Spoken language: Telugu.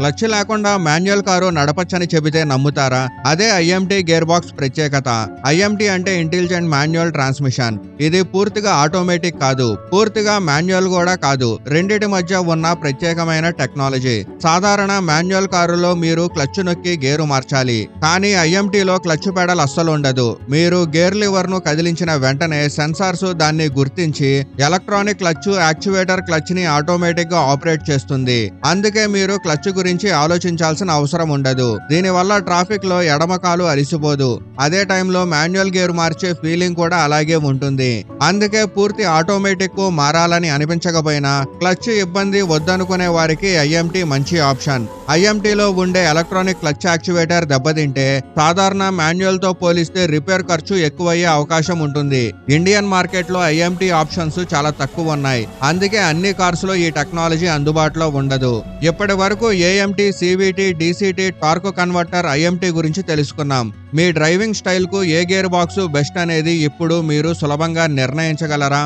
క్లచ్ లేకుండా మాన్యువల్ కారు నడపచ్చని చెబితే నమ్ముతారా? అదే ఐఎంటీ గేర్ బాక్స్ ప్రత్యేకత. ఐఎంటీ అంటే ఇంటెలిజెంట్ మాన్యువల్ ట్రాన్స్మిషన్. ఇది పూర్తిగా ఆటోమేటిక్ కాదు, పూర్తిగా మాన్యువల్ కూడా కాదు. రెండిటి మధ్య ఉన్న ప్రత్యేకమైన టెక్నాలజీ. సాధారణ మాన్యువల్ కారులో మీరు క్లచ్ నొక్కి గేరు మార్చాలి, కానీ ఐఎంటీలో క్లచ్ పెడల్ అస్సలు ఉండదు. మీరు గేర్ లివర్ ను కదిలించిన వెంటనే సెన్సార్స్ దాన్ని గుర్తించి ఎలక్ట్రానిక్ క్లచ్ యాక్చువేటర్ క్లచ్ ని ఆటోమేటిక్ గా ఆపరేట్ చేస్తుంది. అందుకే మీరు క్లచ్ గురించి ఆలోచించాల్సిన అవసరం ఉండదు. దీనివల్ల ట్రాఫిక్ లో ఎడమకాలు అలిసిపోదు. అదే టైంలో మాన్యువల్ గేర్ మార్చే ఫీలింగ్ కూడా అలాగే ఉంటుంది. అందుకే పూర్తి ఆటోమేటిక్ కు మారాలని అనిపించకపోయినా క్లచ్ ఇబ్బంది వద్దనుకునే వారికి ఐఎంటీ మంచి ఆప్షన్. ఐఎంటీలో ఉండే ఎలక్ట్రానిక్ క్లచ్ యాక్చువేటర్ దెబ్బతింటే సాధారణ మాన్యువల్ తో పోలిస్తే రిపేర్ ఖర్చు ఎక్కువయ్యే అవకాశం ఉంటుంది. ఇండియన్ మార్కెట్ లో ఐఎంటీ ఆప్షన్స్ చాలా తక్కువ ఉన్నాయి. అందుకే అన్ని కార్స్ లో ఈ టెక్నాలజీ అందుబాటులో ఉండదు. ఇప్పటి వరకు AMT, CVT, DCT, torque converter, IMT గురించి తెలుసుకున్నాం. మీ డ్రైవింగ్ స్టైల్ కు ఏ గేర్ బాక్స్ బెస్ట్ అనేది ఇప్పుడు మీరు సులభంగా నిర్ణయించగలరా?